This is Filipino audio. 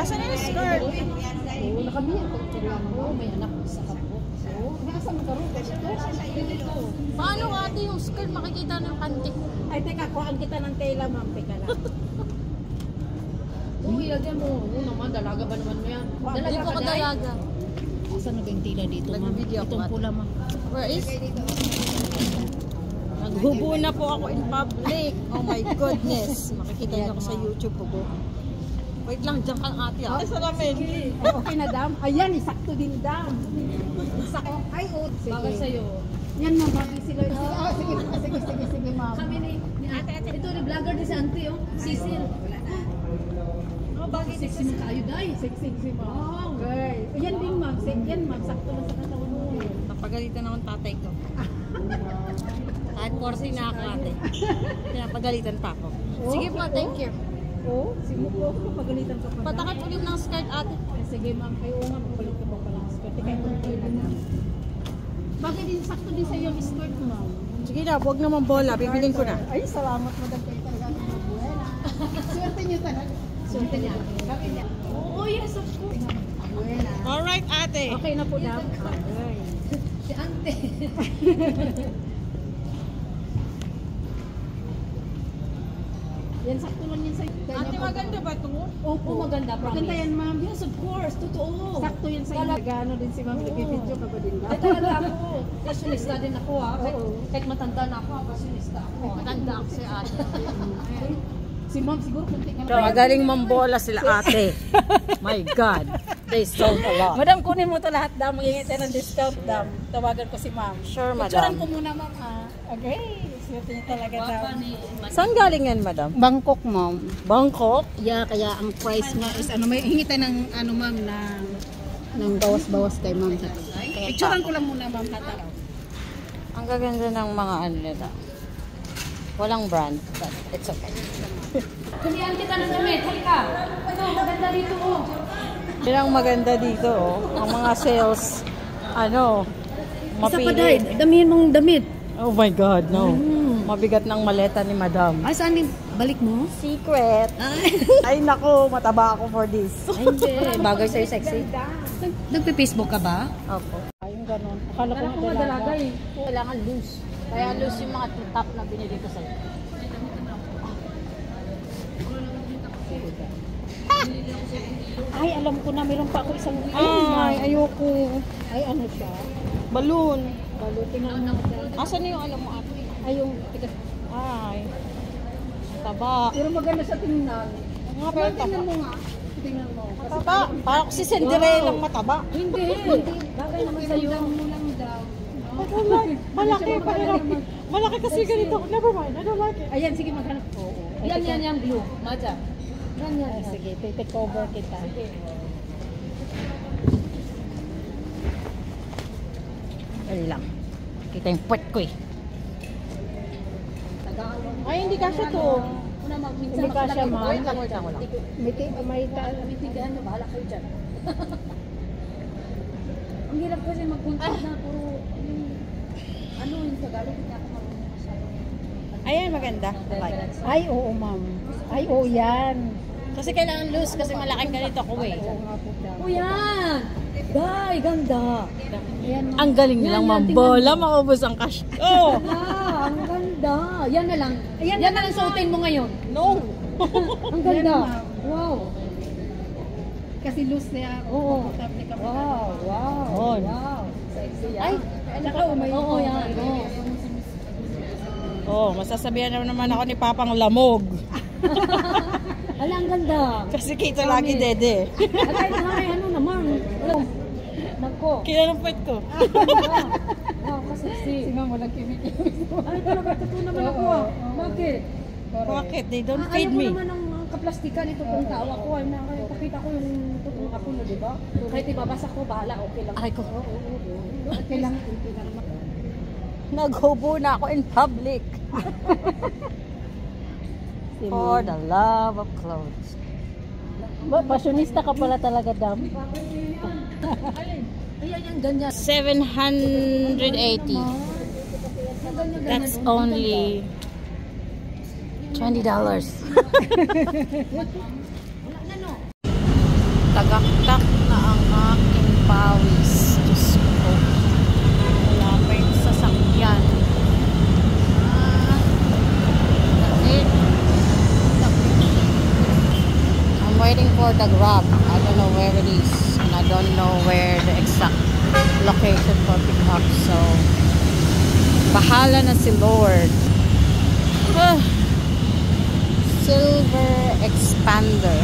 Asan na yung skirt? Oo, nakamiyan ko mo. May anak ko sa kapwa. Oo, nasa mo karoon ko dito. Paano ate yung skirt makikita ng panty ko? Ay, teka, kuhaan kita ng tela, ma'am. Teka lang. Oo, ilagyan mo. Oo naman, dalaga ba naman mo yan? Hindi ko kadalaga. Saan na ba yung tela dito, ma'am? Itong pula, ma'am. Where is? Naghubo na po ako in public. Oh my goodness. Makikita niyo ako sa YouTube po. Wait lang, dyan kang ate ah. Ay, salamin. Ay, okay na, dam. Ayan, isakto din, dam. Isakto. Ay, oh, sige. Bagay sa'yo. Yan, ma'am. Bagay sila. Sige, ma'am. Kami ni ate. Ito, ni vlogger din si auntie, oh. Cecil. Oh, bagay Sexy mo kayo, day. Sexy, ma'am. Okay. Yan din, ma'am. Yan, ma'am. Sakto lang sa katawan mo. Napagalitan ako ng tatay ko. Kahit 40 na ako ate. Pinapagalitan pa ako. Sige po, thank you. Oo, sige po. Pagalitan ka pa. Patakip ulit ng skirt ate. Sige, ma'am. Kayo, ma'am. Palit ka pa pala ng skirt. Kaya ito na. Bakit din sakto din sa iyo ang skirt, ma'am? Sige na, huwag naman bola. Bibiling ko na. Ay, salamat, madam. Kayo talaga ang mabuena. Swerte niyo talaga. Swerte niya. Kami niya. Oh, yes, of course. Buena. Alright, ate. Okay na po, dam. Okay. Si ante. Yan, sakto lang yan sa iyo. Ate, maganda ba ito? Opo, maganda. Maganda yan, ma'am. Yes, of course. Totoo. Sakto yan sa iyo. Nagano din si ma'am. Nagpipidyo ka ba din ba? Ay, talaga ako. Fashionista din ako ah. Oo. Kahit matanda na ako, fashionista ako. Matanda ako si ate. Si ma'am, siguro kunti ka na. Magaling mambola sila ate. My God. They sold a lot. Madam, kunin mo ito lahat, dam. Magiging tayo ng discount, dam. Tawagan ko si ma'am. Sure, Picturean madam. ko muna, ma'am, ha? Okay. Swerte niya talaga, dam. Saan galing yan, madam? Bangkok, ma'am. Bangkok? Yeah, kaya ang price niya is ano, may hingi tayo ng ano, ma'am, ng bawas-bawas kay ma'am. Picturean ko lang muna, ma'am, hataraw. Ang gaganda ng mga ano nila. Walang brand, but it's okay. Kulihan kita ng damit. Halika. Ito, maganda dito oh. Yan ang maganda dito, oh. Ang mga sales, ano, Isa pa mapili. dahil. Damihin mong damit. Oh my God, no. Mabigat ng maleta ni madam. Ay, saan din? Balik mo? Secret. Ay. Ay, naku, mataba ako for this. Ay, hindi. Bagay sa'yo sexy. Nagpe-Facebook ka ba? Opo. Ayun, ganun. Akala ko Kung madalaga eh. Kailangan loose. Kaya loose yung mga top na binili ko sa'yo. Ay, alam ko na, meron pa ako isang... Ay, ayoko. Ay, ano siya? Balloon. Balutin na. Asan yung ano mo ate? Ay, yung... Ay. Taba. Pero maganda sa tingnan. Nga pero Tingnan taba. mo nga. Tingnan mo. Taba. Parang si Cinderella lang mataba. Hindi. Bagay naman sa'yo. mo lang daw. Malaki pa rin. Malaki kasi ganito. Never mind. I don't like it. Ayan, sige, maghanap. Oo. Yan blue. Maja. Ay, sige, take over kita. Dali lang. Kita yung puwet ko eh. Ay, hindi kasya to. Hindi ka siya, ma'am. Wait lang. May taal. Bitigaan nyo, bahala kayo dyan. Ang hirap kasi mag-contact na puro yung ano yung Tagalog, hindi ako marunong masyado. Ayan, maganda. I like it. Ay, oo, ma'am. Ay, oo, yan. Kasi kailangan loose kasi malaking ganito ako eh. Oo nga po daw. O yan! Day, ganda! Ayan, ma'am. Ang galing nilang mambola, maubos ang cash ko. Ah, ang ganda! Yan na lang. Yan na lang suotin mo ngayon. No. Ang ganda. Yan, ma'am. Wow. Kasi loose niya. Oo. Komportable ka pa. Wow, wow. On. Wow. Sexy yan. Ay, saka umay. Oo, yan. Oo. Oh, masasabihan na naman ako ni Papang lamog. Ala, ang ganda. Kasi kita lagi dede. Ay, ano naman. Nako. Kaya ng puwet ko. Wow, kasi Si ma'am, walang kimik-kimik. ay, talaga, totoo naman ako ah. Bakit? Bakit? They don't Ayaw feed ko me. naman ng kaplastikan ito kung tawa ko. Ay, nakakita ko yung totoong ako na, di ba? Kahit ibabasa ko, bahala, okay lang. Aray ko. Okay lang, okay lang. Naghubo na ako in public. For the love of clothes. Fashionista ka pala talaga, dam. Ayan, yung ganyan. 780. That's only $20. Tagaktak na ang aking pawis. Diyos ko. Wala pa yung sasakyan. I'm waiting for the Grab. I don't know where it is. And I don't know where the exact location for pick up. So, bahala na si Lord. Silver Expander.